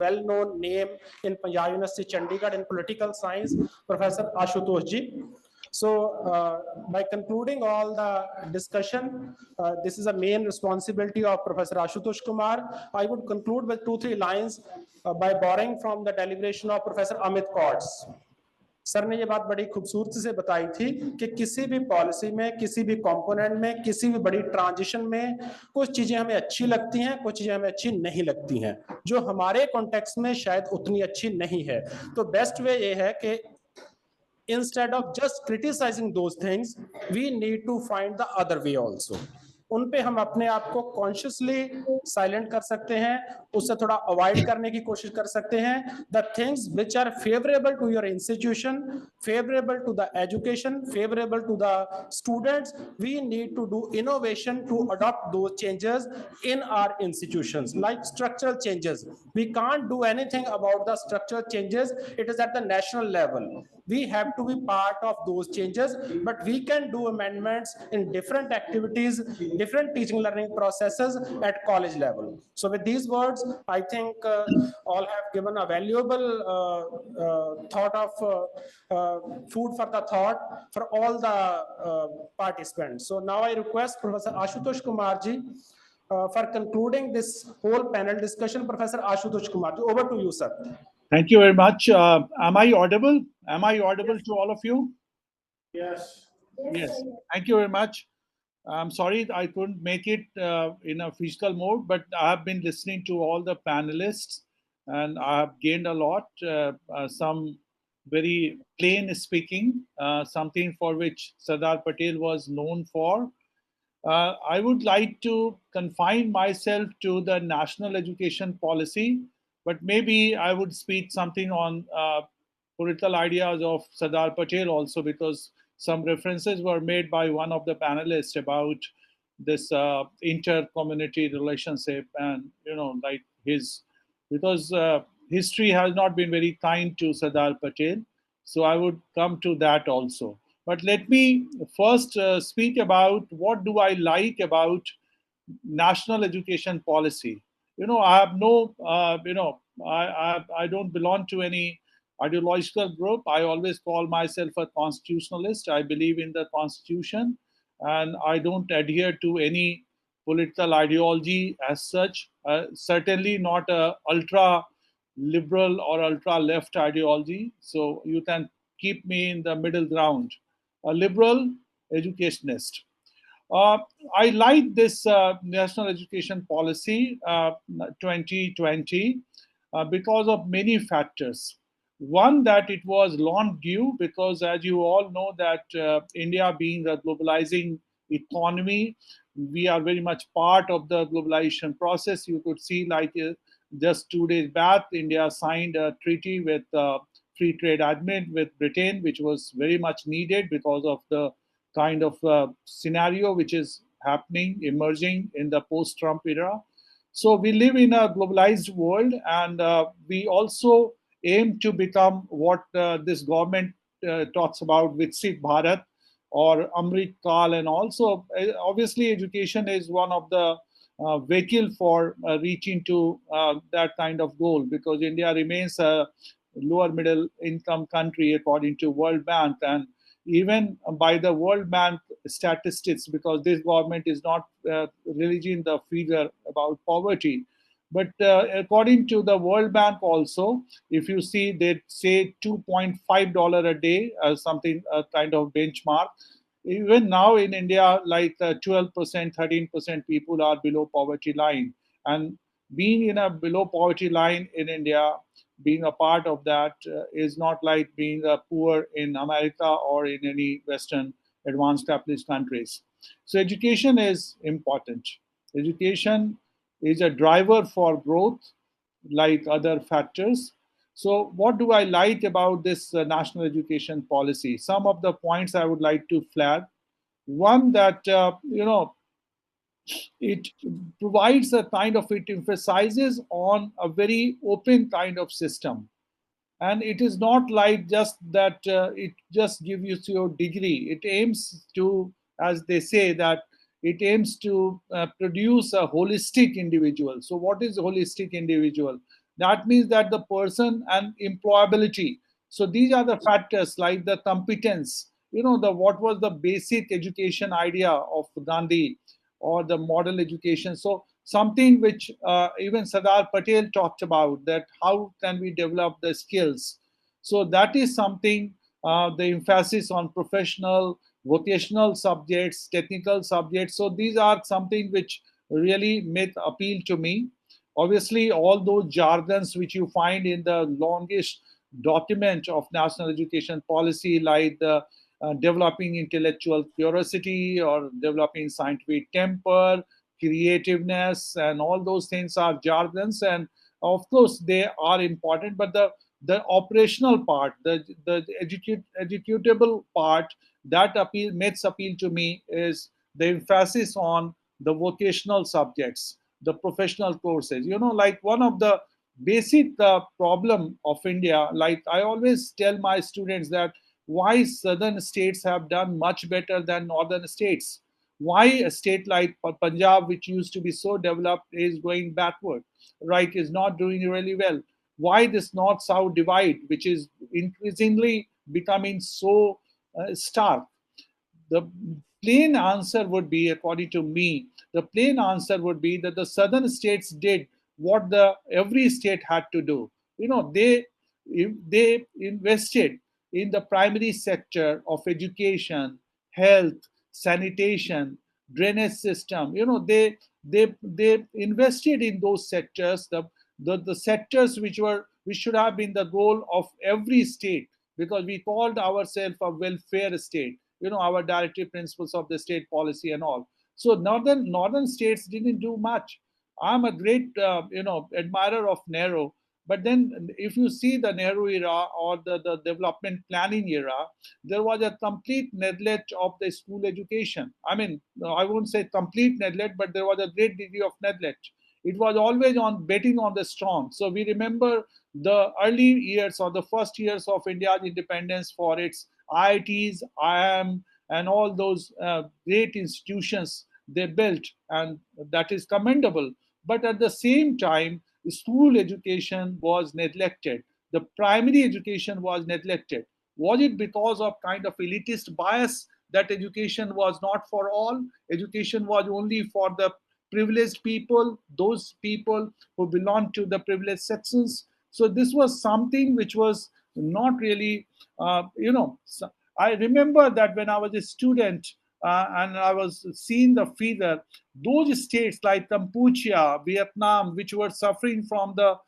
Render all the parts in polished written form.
well-known name in Punjab University, Chandigarh, in political science, Professor Ashutosh Ji. So by concluding all the discussion, this is a main responsibility of Professor Ashutosh Kumar. I would conclude with 2-3 lines by borrowing from the deliberation of Professor Amit Kotz. Sir ने ये बात बड़ी खूबसूरती से बताई थी कि किसी भी पॉलिसी में, किसी भी कंपोनेंट में, किसी भी बड़ी ट्रांजिशन में कुछ चीजें हमें अच्छी लगती हैं, कुछ चीजें हमें अच्छी नहीं लगती हैं, जो हमारे कॉन्टेक्स्ट में शायद उतनी अच्छी नहीं है. तो बेस्ट वे ये है कि instead of just criticizing those things, we need to find the other way also. उन पे हम अपने आप को कॉन्शियसली साइलेंट कर सकते हैं, उससे थोड़ा अवॉइड करने की कोशिश कर सकते हैं. The things which are favourable to your institution, favourable to the education, favourable to the students, we need to do innovation to adopt those changes in our institutions, like structural changes. We can't do anything about the structural changes, it is at the national level. We have to be part of those changes, but we can do amendments in different activities, different teaching learning processes at college level. So with these words, I think all have given a valuable thought of food for the thought for all the participants. So now I request Professor Ashutosh Kumar ji for concluding this whole panel discussion. Professor Ashutosh Kumar, over to you, sir. Thank you very much. Am I audible? Am I audible to all of you? Yes. Yes. Thank you very much. I'm sorry I couldn't make it in a physical mode, but I have been listening to all the panelists and I have gained a lot. Some very plain speaking, something for which Sardar Patel was known for. I would like to confine myself to the national education policy, but maybe I would speak something on political ideas of Sardar Patel also, because some references were made by one of the panelists about this inter-community relationship and, like because history has not been very kind to Sardar Patel. So I would come to that also. But let me first speak about what do I like about national education policy. I have no, I don't belong to any ideological group. I always call myself a constitutionalist. I believe in the Constitution, and I don't adhere to any political ideology as such. Certainly not a ultra liberal or ultra left ideology. So you can keep me in the middle ground, a liberal educationist. I like this national education policy 2020 because of many factors. One, that it was long due, because as you all know that India being a globalizing economy, we are very much part of the globalization process. You could see like just 2 days back, India signed a treaty with free trade agreement with Britain, which was very much needed because of the kind of scenario which is happening, emerging in the post-Trump era. So we live in a globalized world, and we also aim to become what this government talks about, Viksit Bharat or Amrit Kal, and also obviously education is one of the vehicle for reaching to that kind of goal, because India remains a lower middle income country according to World Bank, and even by the World Bank statistics, because this government is not releasing the figure about poverty. But according to the World Bank also, if you see, they say $2.5 a day, something kind of benchmark. Even now in India, like 12%, 13% people are below poverty line. And being in a below poverty line in India, being a part of that is not like being poor in America or in any Western advanced capitalist countries. So education is important. Education is a driver for growth, like other factors. So what do I like about this national education policy? Some of the points I would like to flag. One, that, it provides a kind of, it emphasizes on a very open kind of system. And it is not like just that it just gives you your degree. It aims to, as they say, that it aims to produce a holistic individual. So what is holistic individual? That means that the person and employability. So these are the factors like the competence. The what was the basic education idea of Gandhi, or the model education. So something which even Sardar Patel talked about, that how can we develop the skills. So that is something, the emphasis on professional, vocational subjects, technical subjects. So these are something which really made appeal to me. Obviously, all those jargons which you find in the longest document of national education policy, like the developing intellectual curiosity or developing scientific temper, creativeness, and all those things are jargons. And of course, they are important, but the operational part, the educatable part, that makes appeal to me is the emphasis on the vocational subjects, the professional courses. Like one of the basic problem of India, like I always tell my students that why southern states have done much better than northern states. Why a state like Punjab, which used to be so developed, is going backward, right? Is not doing really well. Why this north south divide, which is increasingly becoming so stark? The plain answer would be, according to me, the plain answer would be that the southern states did what the every state had to do. They invested in the primary sector of education, health, sanitation, drainage system. They invested in those sectors, the sectors which should have been the goal of every state, because we called ourselves a welfare state. Our directive principles of the state policy and all. So northern states didn't do much. I'm a great admirer of Nehru, but then if you see the Nehru era or the development planning era, there was a complete neglect of the school education. I mean, I won't say complete neglect, but there was a great degree of neglect. It was always on betting on the strong. So we remember the early years or the first years of India's independence for its IITs, IIM, and all those great institutions they built, and that is commendable. But at the same time, school education was neglected. The primary education was neglected. Was it because of kind of elitist bias that education was not for all? Education was only for the privileged people, those people who belong to the privileged sections. So this was something which was not really, I remember that when I was a student and I was seeing the fever, those states like Kampuchea, Vietnam, which were suffering from the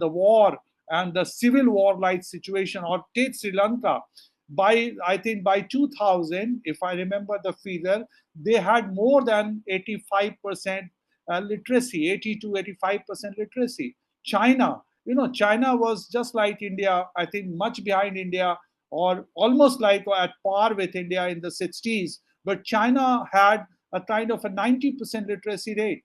war and the civil war like situation, or take Sri Lanka. By I think by 2000, if I remember the figure, they had more than 85% literacy, 80 to 85% literacy. China was just like India, I think much behind India, or almost like at par with India in the 60s. But China had a kind of a 90% literacy rate.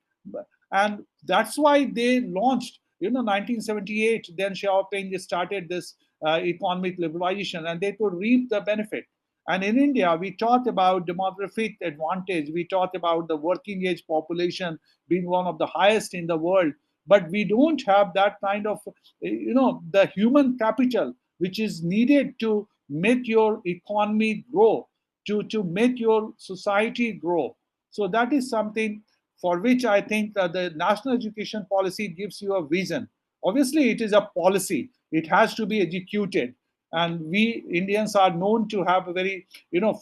And that's why they launched, 1978, then Xiaoping started this economic liberalization, and they could reap the benefit. And in India, we talked about demographic advantage. We talked about the working age population being one of the highest in the world. But we don't have that kind of, the human capital which is needed to make your economy grow, to make your society grow. So that is something for which I think the national education policy gives you a vision. Obviously, it is a policy, it has to be executed. And we Indians are known to have a very,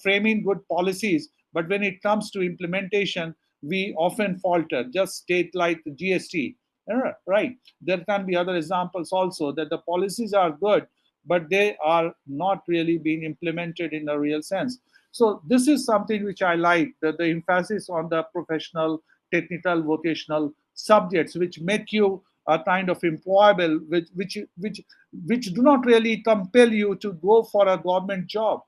framing good policies. But when it comes to implementation, we often falter. Just state like the GST, right? There can be other examples also that the policies are good, but they are not really being implemented in a real sense. So this is something which I like, the emphasis on the professional, technical, vocational subjects, which make you a kind of employable, which do not really compel you to go for a government job,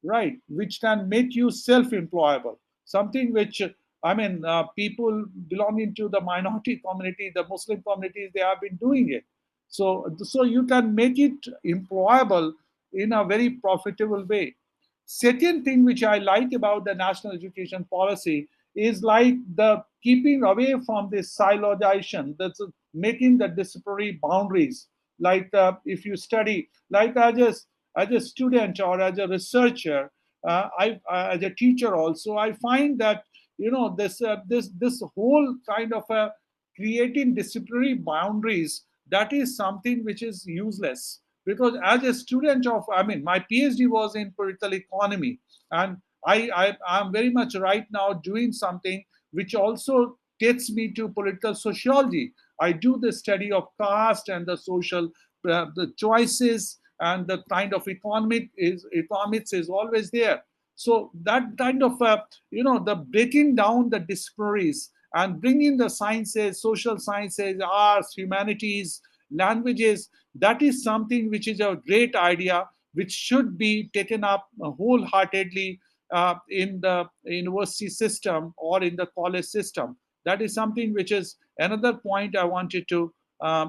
right? Which can make you self-employable. Something which, I mean, people belonging to the minority community, the Muslim communities, they have been doing it. So you can make it employable in a very profitable way. Second thing which I like about the national education policy is like the keeping away from this silogization. making the disciplinary boundaries. Like if you study, like as a student or as a researcher, as a teacher also, I find that this whole kind of a creating disciplinary boundaries, that is something which is useless, because as a student of, I mean, my PhD was in political economy, and I'm very much right now doing something which also takes me to political sociology. I do the study of caste and the social the choices, and the kind of economics is always there. So that kind of the breaking down the disparities and bringing the sciences, social sciences, arts, humanities, languages, that is something which is a great idea, which should be taken up wholeheartedly in the university system or in the college system. That is something which is another point I wanted to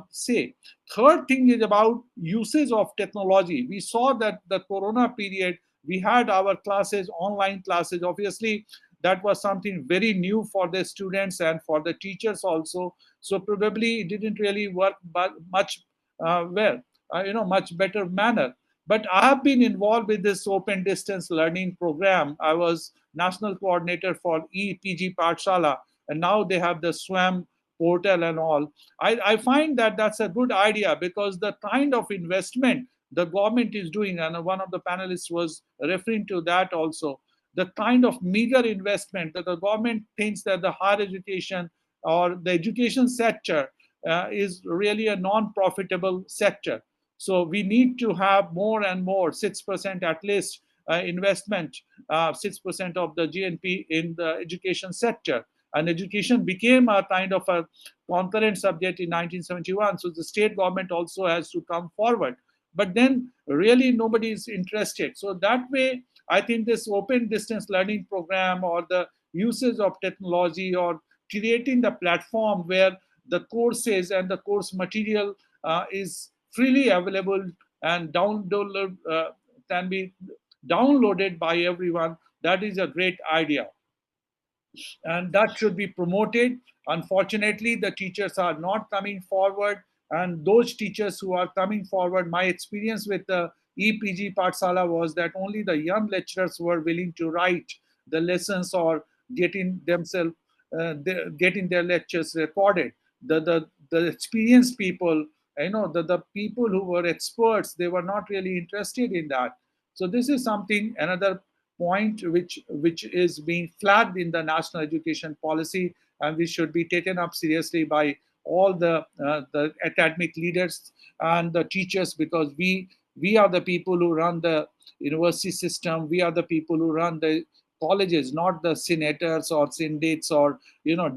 say. Third thing is about usage of technology. We saw that the corona period, we had our classes, online classes. Obviously, that was something very new for the students and for the teachers also. So probably it didn't really work but much much better manner. But I have been involved with this open distance learning program. I was national coordinator for EPG Pathshala, and now they have the SWAM portal and all. I find that that's a good idea, because the kind of investment the government is doing, and one of the panelists was referring to that also, the kind of meager investment that the government thinks that the higher education or the education sector is really a non-profitable sector. So we need to have more and more, 6% at least investment, 6% of the GNP in the education sector. And education became a kind of a concurrent subject in 1971. So the state government also has to come forward. But then really nobody is interested. So that way, I think this open distance learning program, or the usage of technology, or creating the platform where the courses and the course material is freely available and can be downloaded by everyone, that is a great idea, and that should be promoted. Unfortunately, the teachers are not coming forward, and those teachers who are coming forward, my experience with the EPG Patsala was that only the young lecturers were willing to write the lessons or getting themselves getting their lectures recorded. The experienced people, the people who were experts, they were not really interested in that. So this is something, another point which is being flagged in the national education policy, and which should be taken up seriously by all the academic leaders and the teachers, because we are the people who run the university system. We are the people who run the colleges, not the senators or syndics or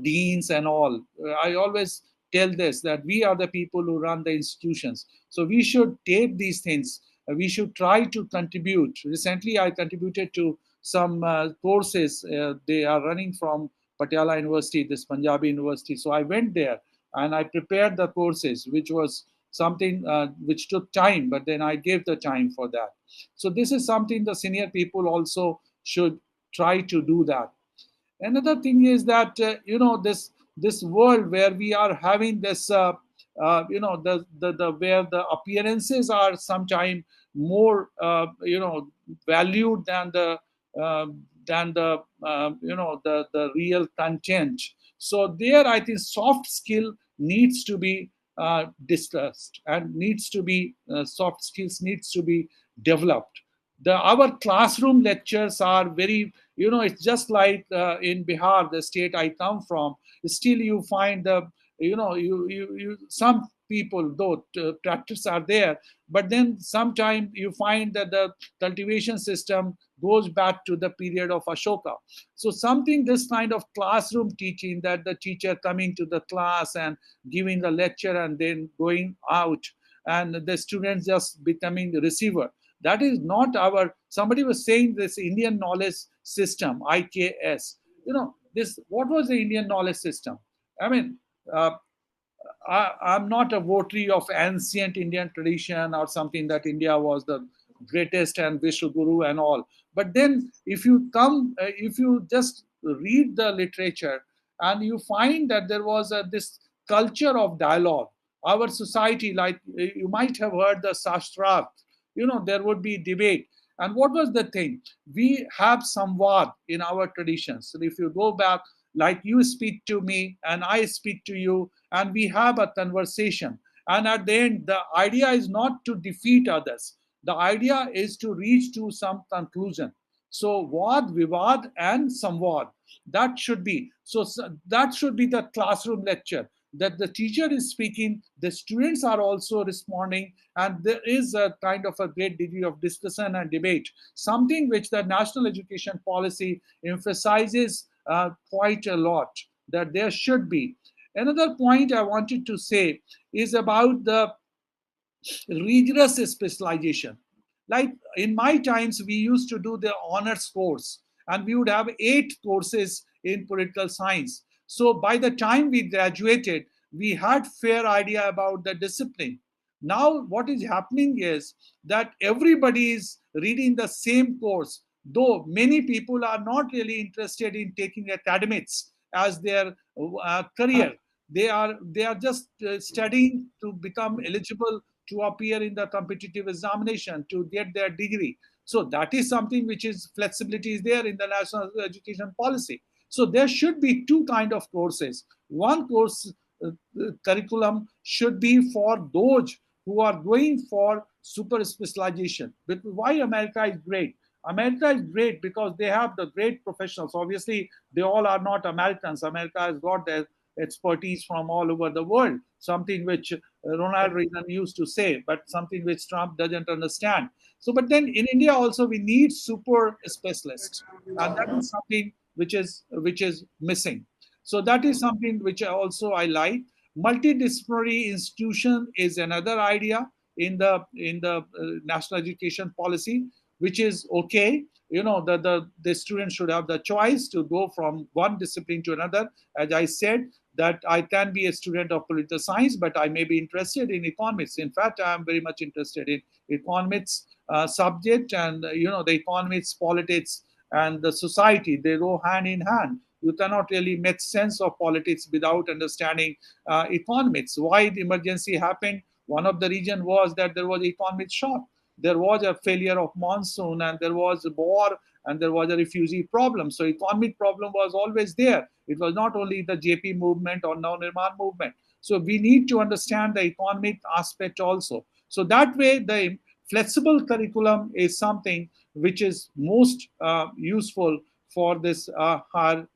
deans and all. I always tell this, that we are the people who run the institutions. So we should take these things, we should try to contribute. Recently, I contributed to some courses they are running from Patiala University, this Punjabi University. So I went there and I prepared the courses, which was something which took time, but then I gave the time for that. So this is something the senior people also should try to do that. Another thing is that this world where we are having this the where the appearances are sometimes more valued uh, than the real content. So there, I think soft skill needs to be discussed, and needs to be soft skills needs to be developed. Our classroom lectures are very, it's just like in Bihar, the state I come from. Still you find the some people, though tractors are there, but then sometime you find that the cultivation system goes back to the period of Ashoka. So something, this kind of classroom teaching, that the teacher coming to the class and giving the lecture and then going out, and the students just becoming the receiver, that is not our. Somebody was saying this Indian knowledge system, IKS. This, what was the Indian knowledge system? I mean, uh, I'm not a votary of ancient Indian tradition or something, that India was the greatest and Vishnu Guru and all. But then, if you just read the literature, and you find that there was this culture of dialogue. Our society, like you might have heard the Sastrat, there would be debate. And what was the thing? We have samvad in our traditions. So if you go back, like you speak to me and I speak to you, and we have a conversation. And at the end, the idea is not to defeat others. The idea is to reach to some conclusion. So vad, vivad, and samvad. That should be that should be the classroom lecture, that the teacher is speaking, the students are also responding, and there is a kind of a great degree of discussion and debate, something which the national education policy emphasizes quite a lot, that there should be. Another point I wanted to say is about the rigorous specialization. Like in my times, we used to do the honors course, and we would have 8 courses in political science. So by the time we graduated, we had fair idea about the discipline. Now, what is happening is that everybody is reading the same course, though many people are not really interested in taking academics as their career. They are just studying to become eligible to appear in the competitive examination to get their degree. So that is something which is flexibility is there in the national education policy. So there should be two kind of courses. One course curriculum should be for those who are going for super specialization. But why America is great? America is great because they have the great professionals. Obviously, they all are not Americans. America has got their expertise from all over the world, something which Ronald Reagan used to say, but something which Trump doesn't understand. So, but then in India also we need super specialists, and that is something which is missing. So that is something which I like. Multidisciplinary institution is another idea in the national education policy, which is okay. The student should have the choice to go from one discipline to another. As I said, that I can be a student of political science, but I may be interested in economics. In fact, I am very much interested in economics subject, and the economics, politics, and the society, they go hand in hand. You cannot really make sense of politics without understanding economics. Why the emergency happened? One of the reason was that there was economic shock. There was a failure of monsoon, and there was a war, and there was a refugee problem. So economic problem was always there. It was not only the JP movement or Nirman movement. So we need to understand the economic aspect also. So that way, the flexible curriculum is something which is most useful for this higher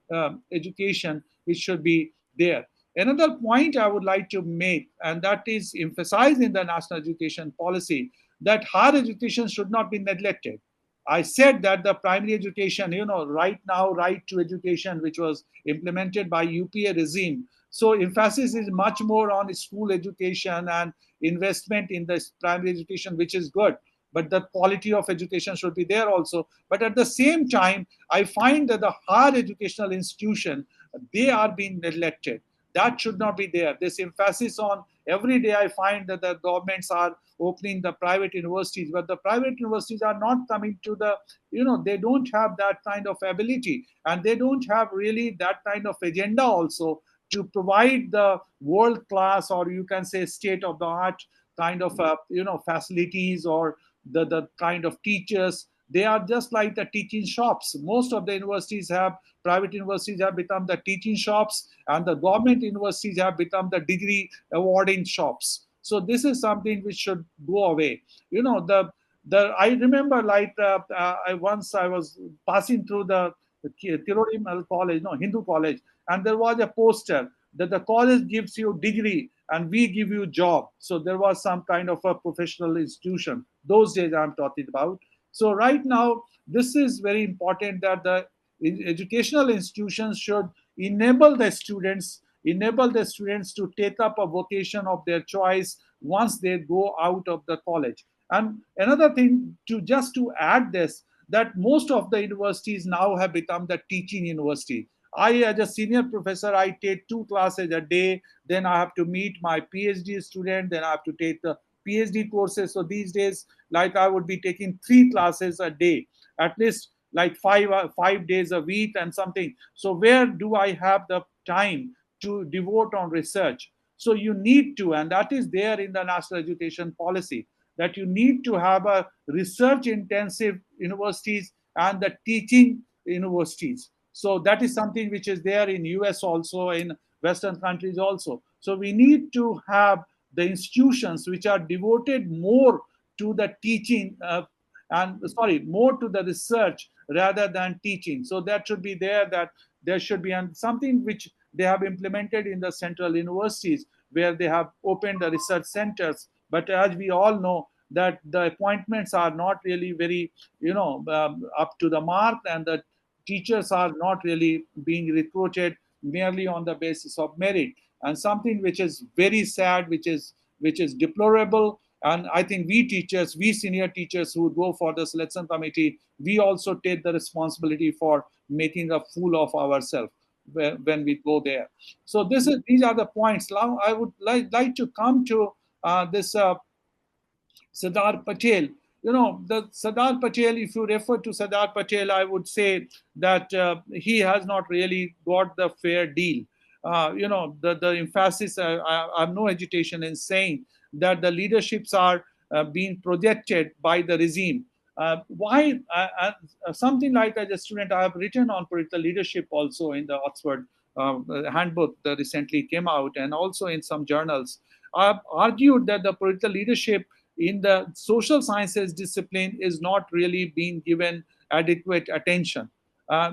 education, which should be there. Another point I would like to make, and that is emphasized in the national education policy, that higher education should not be neglected. I said that the primary education, right now, right to education, which was implemented by UPA regime. So emphasis is much more on school education and investment in the primary education, which is good. But the quality of education should be there also. But at the same time, I find that the higher educational institution, they are being neglected. That should not be there. This emphasis on every day, I find that the governments are opening the private universities, but the private universities are not coming to the, they don't have that kind of ability, and they don't have really that kind of agenda also to provide the world class, or you can say state of the art kind of facilities, or the kind of teachers. They are just like the teaching shops. Most of the universities have private universities have become the teaching shops, and the government universities have become the degree awarding shops. So this is something which should go away. The I remember, like I was passing through the Tirodimal college, no, Hindu college, and there was a poster that the college gives you degree and we give you job. So there was some kind of a professional institution. Those days I'm talking about. So right now, this is very important, that the educational institutions should enable the students to take up a vocation of their choice once they go out of the college. And another thing, to add this, that most of the universities now have become the teaching university. I, as a senior professor, I take 2 classes a day. Then I have to meet my PhD student. Then I have to take the PhD courses. So these days, like I would be taking 3 classes a day, at least like 5 days a week and something. So where do I have the time to devote on research? So you need to, and that is there in the national education policy, that you need to have a research intensive universities and the teaching universities. So that is something which is there in US also, in Western countries also. So we need to have the institutions which are devoted more to the teaching and sorry, more to the research rather than teaching. So that should be there, that there should be, and something which they have implemented in the central universities where they have opened the research centers. But as we all know, that the appointments are not really very, up to the mark, and the teachers are not really being recruited merely on the basis of merit, and something which is very sad, which is deplorable. And I think we teachers, we senior teachers who go for the selection committee, we also take the responsibility for making a fool of ourselves when we go there. So these are the points. Now I would like to come to this Sardar Patel. The Sardar Patel, if you refer to Sardar Patel, I would say that he has not really got the fair deal. The emphasis, I have no hesitation in saying that the leaderships are being projected by the regime. Why? Something like, as a student, I have written on political leadership also in the Oxford handbook that recently came out, and also in some journals. I have argued that the political leadership in the social sciences discipline is not really being given adequate attention.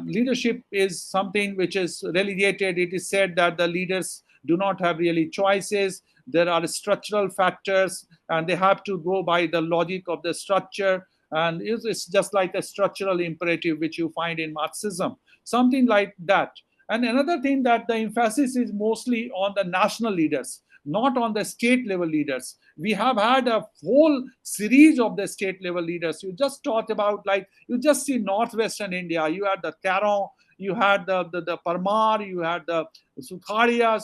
Leadership is something which is relegated. It is said that the leaders do not have really choices. There are structural factors, and they have to go by the logic of the structure. And it's just like a structural imperative which you find in Marxism, something like that. And another thing, that the emphasis is mostly on the national leaders, not on the state level leaders. We have had a whole series of the state level leaders. You just talked about, like, you just see northwestern India. You had the Caron, you had the Parmar, you had the Sukharia.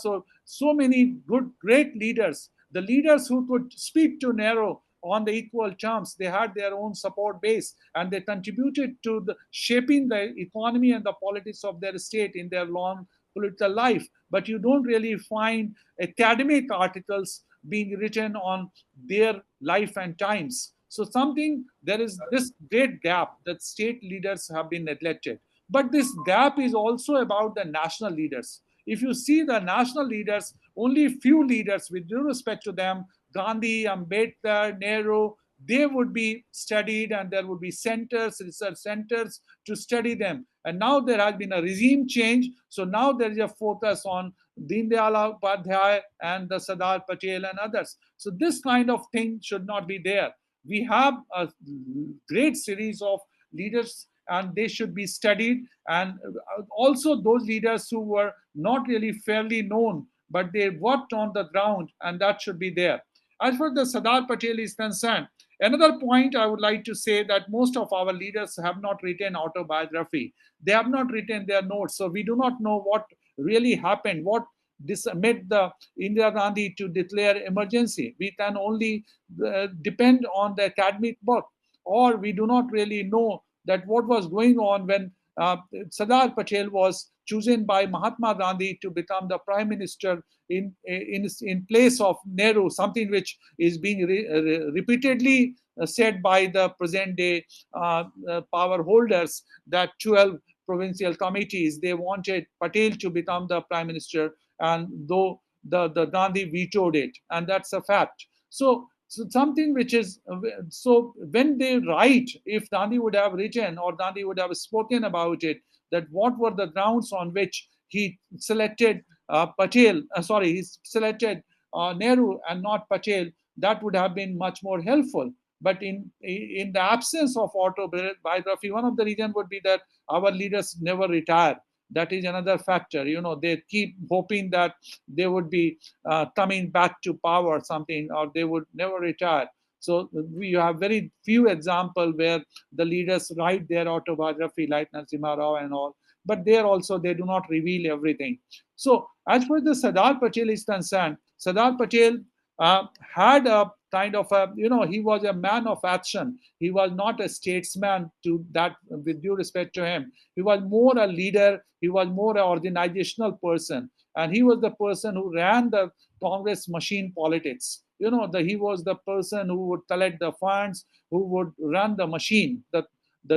So many good, great leaders. The leaders who could speak to Nehru on the equal terms. They had their own support base, and they contributed to shaping the economy and the politics of their state in their long political life. But you don't really find academic articles being written on their life and times. So there is this great gap that state leaders have been neglected. But this gap is also about the national leaders. If you see the national leaders, only few leaders, with due respect to them, Gandhi, Ambedkar, Nehru, they would be studied, and there would be centers, research centers to study them. And now there has been a regime change. So now there is a focus on Deen Dayal Upadhyay and the Sardar Patel and others. So this kind of thing should not be there. We have a great series of leaders, and they should be studied. And also those leaders who were not really fairly known, but they worked on the ground, and that should be there. As for the Sardar Patel is concerned, another point I would like to say, that most of our leaders have not written autobiography. They have not written their notes. So we do not know what really happened, what this made the Indira Gandhi to declare emergency. We can only depend on the academic book, or we do not really know that what was going on when Sardar Patel was chosen by Mahatma Gandhi to become the prime minister in place of Nehru, something which is being repeatedly said by the present day power holders, that 12 provincial committees, they wanted Patel to become the prime minister, and though the Gandhi vetoed it, and that's a fact. So something which is, so when they write, if Gandhi would have written, or Gandhi would have spoken about it, that what were the grounds on which he selected he selected Nehru and not Patel, that would have been much more helpful. But in the absence of autobiography, one of the reasons would be that our leaders never retire. That is another factor. They keep hoping that they would be coming back to power or something, or they would never retire. So we have very few examples where the leaders write their autobiography, like Narasimha Rao and all. But there also they do not reveal everything. So as far as the Sardar Patel is concerned, Sardar Patel had a kind of he was a man of action. He was not a statesman, to that, with due respect to him. He was more a leader. He was more an organizational person. and he was the person who ran the Congress machine politics. He was the person who would collect the funds, who would run the machine, that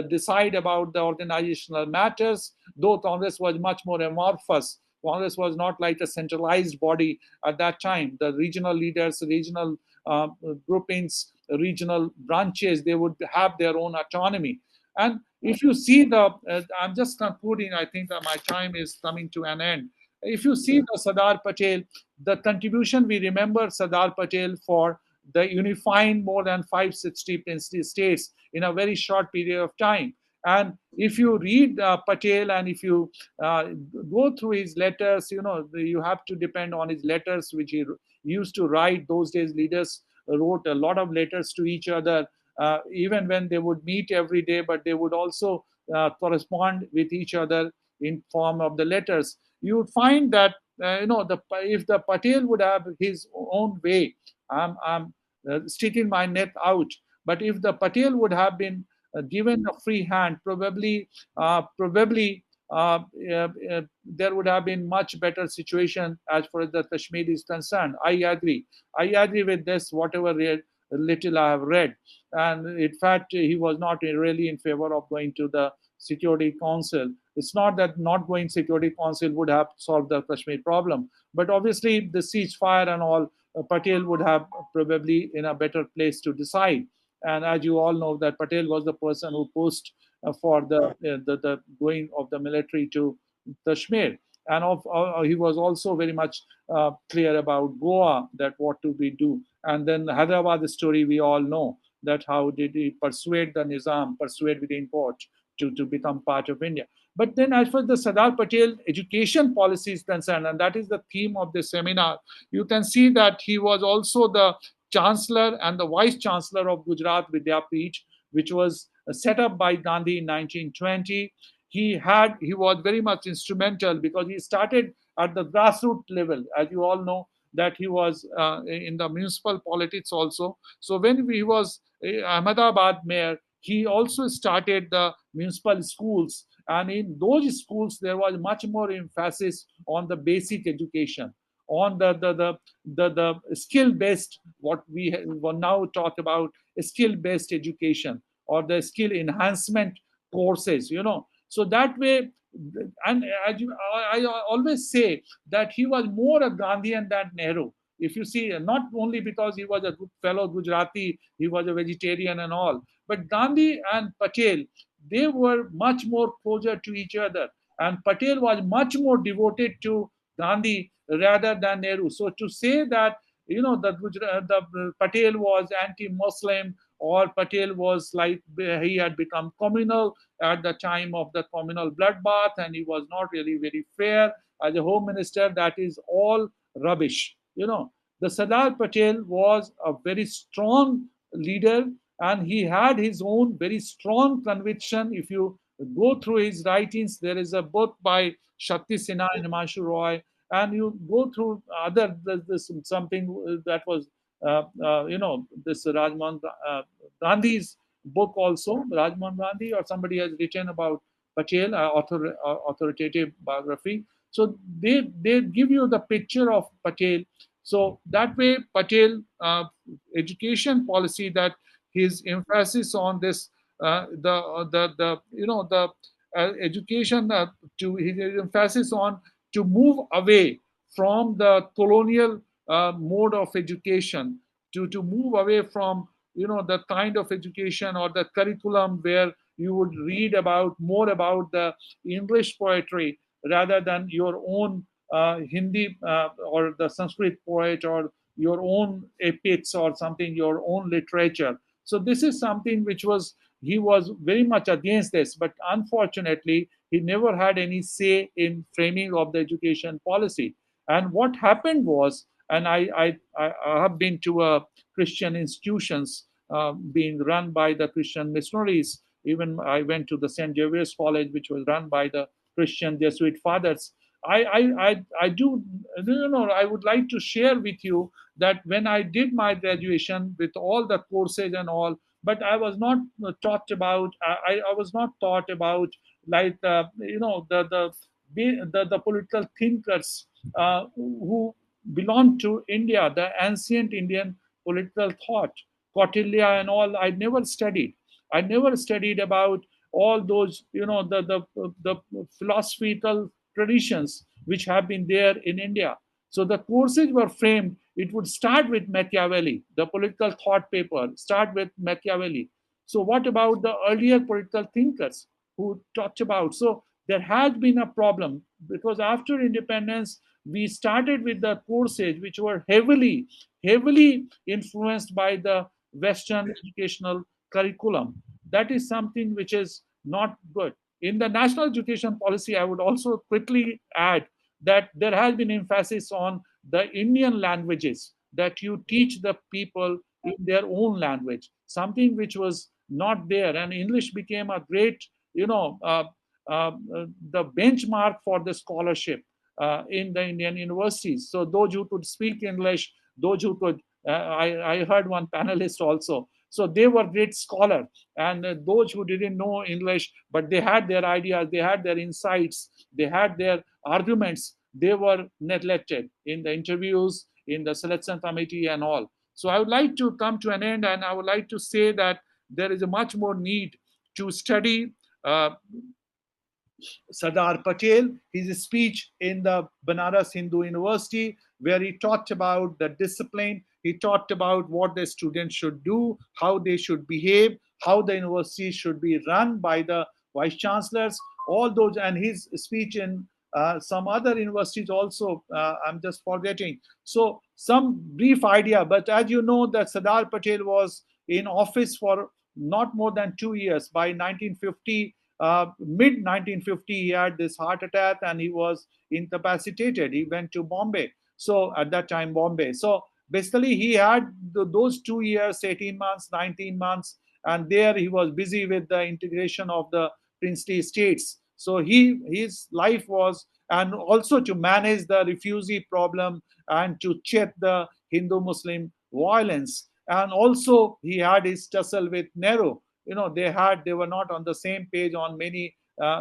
decide about the organizational matters. Though Congress was much more amorphous, Congress was not like a centralized body at that time. The regional leaders, regional uh, groupings, regional branches, they would have their own autonomy. And if you see I'm just concluding, I think that my time is coming to an end. If you see the Sardar Patel, the contribution we remember Sardar Patel for the unifying more than 560 states in a very short period of time. And if you read Patel, and if you uh, go through his letters, you have to depend on his letters, which he used to write. Those days, leaders wrote a lot of letters to each other, even when they would meet every day, but they would also correspond with each other in form of the letters. You would find that if the Patel would have his own way, I'm sticking my neck out. But if the Patel would have been given a free hand, probably there would have been much better situation as far as the Kashmir is concerned. I agree. I agree with this. Whatever little I have read, and in fact, he was not really in favor of going to the Security Council. It's not that not going Security Council would have solved the Kashmir problem, but obviously the ceasefire and all, Patel would have probably in a better place to decide. And as you all know, that Patel was the person who pushed for the going of the military to Kashmir. And he was also very much clear about Goa, that what do we do. And then the Hyderabad story, we all know that how did he persuade the Nizam, persuade within court to become part of India. But then, as far as the Sardar Patel education policy is concerned, and that is the theme of the seminar, you can see that he was also the chancellor and the vice chancellor of Gujarat Vidyapeeth, which was set up by Gandhi in 1920. He was very much instrumental because he started at the grassroots level, as you all know that he was in the municipal politics also. So when he was Ahmedabad mayor, he also started the municipal schools, and in those schools there was much more emphasis on the basic education, on the skill based, what we will now talk about, skill based education or the skill enhancement courses, so that way. And as I always say that he was more a Gandhian than Nehru. If you see, not only because he was a good fellow Gujarati, he was a vegetarian and all, but Gandhi and Patel, they were much more closer to each other. And Patel was much more devoted to Gandhi rather than Nehru. So to say that, the Patel was anti-Muslim, or Patel was like he had become communal at the time of the communal bloodbath, and he was not really very fair as a home minister, that is all rubbish. The Sardar Patel was a very strong leader, and he had his own very strong conviction. If you go through his writings, there is a book by Shakti Sinha and Himanshu Roy, and you go through other this something that was this Rajmohan Gandhi's book also. Rajmohan Gandhi or somebody has written about Patel, authoritative biography. So they give you the picture of Patel. So that way, Patel education policy, that his emphasis on this the the education, to his emphasis on to move away from the colonial mode of education, to move away from the kind of education or the curriculum where you would read about more about the English poetry rather than your own Hindi or the Sanskrit poet, or your own epics or something, your own literature. So this is something which was, he was very much against this, but unfortunately he never had any say in framing of the education policy. And what happened was, and I have been to Christian institutions being run by the Christian missionaries. Even I went to the St. Xavier's College, which was run by the Christian Jesuit fathers. I do, I would like to share with you that when I did my graduation with all the courses and all, but I was not taught about, I was not taught about like, the political thinkers who belonged to India, the ancient Indian political thought, Kautilya and all. I never studied. I never studied about all those, the philosophical traditions which have been there in India. So the courses were framed. It would start with Machiavelli, the political thought paper, start with Machiavelli. So what about the earlier political thinkers who talked about? So there has been a problem because after independence, we started with the courses which were heavily influenced by the Western educational curriculum. That is something which is not good. In the national education policy, I would also quickly add that there has been emphasis on the Indian languages, that you teach the people in their own language, something which was not there. And English became a great, you know, uh, the benchmark for the scholarship in the Indian universities. So those who could speak English, those who could, I heard one panelist also. So they were great scholars, and those who didn't know English, but they had their ideas, they had their insights, they had their arguments, they were neglected in the interviews, in the selection committee, and all. So I would like to come to an end, and I would like to say that there is a much more need to study uh, Sardar Patel, his speech in the Banaras Hindu University, where he talked about the discipline, he talked about what the students should do, how they should behave, how the university should be run by the vice chancellors, all those, and his speech in some other universities also, I'm just forgetting. So, some brief idea, but as you know, that Sardar Patel was in office for not more than 2 years. By 1950, mid 1950, he had this heart attack and he was incapacitated. He went to Bombay. So at that time, Bombay. So basically, he had those 2 years, 18 months, 19 months, and there he was busy with the integration of the princely states. So his life was, and also to manage the refugee problem and to check the Hindu-Muslim violence. And also he had his tussle with Nehru. They were not on the same page on many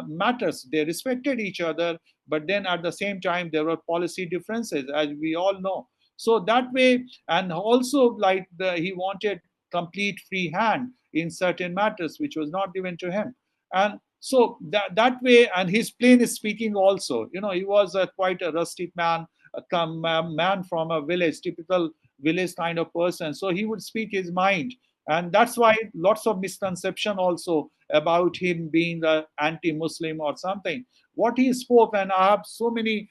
matters. They respected each other, but then at the same time there were policy differences, as we all know. So that way, and also like he wanted complete free hand in certain matters, which was not given to him. And so that way, and his plain speaking also, he was quite a rustic man, a man from a village, typical village kind of person. So he would speak his mind, and that's why lots of misconception also about him being a anti-Muslim or something. What he spoke, and I have so many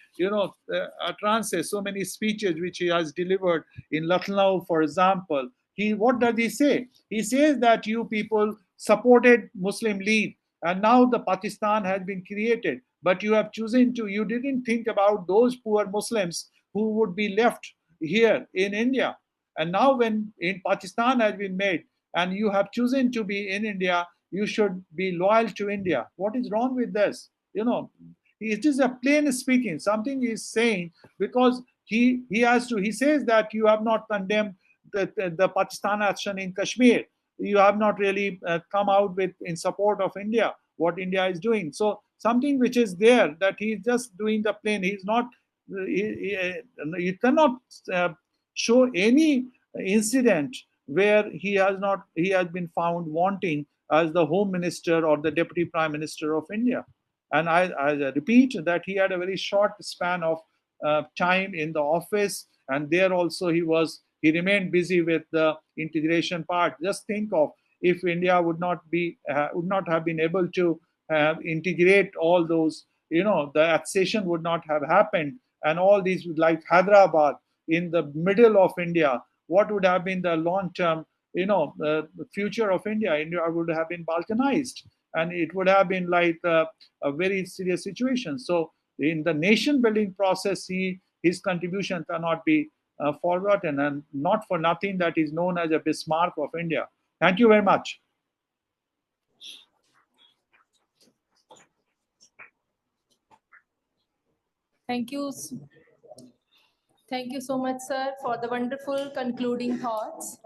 utterances, so many speeches which he has delivered in Lucknow, for example. What does he say? He says that you people supported Muslim League, and now the Pakistan has been created, but you didn't think about those poor Muslims who would be left here in India. And now, when in Pakistan has been made, and you have chosen to be in India, you should be loyal to India. What is wrong with this? It is a plain speaking. Something he is saying, because he has to. He says that you have not condemned the Pakistan action in Kashmir. You have not really come out with in support of India, what India is doing. So something which is there, that he is just doing the plain. He's not. He cannot show any incident where he has been found wanting as the home minister or the deputy prime minister of India. And I repeat that he had a very short span of time in the office, and there also he remained busy with the integration part. Just think of, if India would not have been able to integrate all those, the accession would not have happened, and all these, like Hyderabad in the middle of India, what would have been the long term, future of India? India would have been balkanized, and it would have been like a very serious situation. So in the nation building process, his contribution cannot be forgotten, and not for nothing that is known as a Bismarck of India. Thank you very much. Thank you. Thank you so much, sir, for the wonderful concluding thoughts.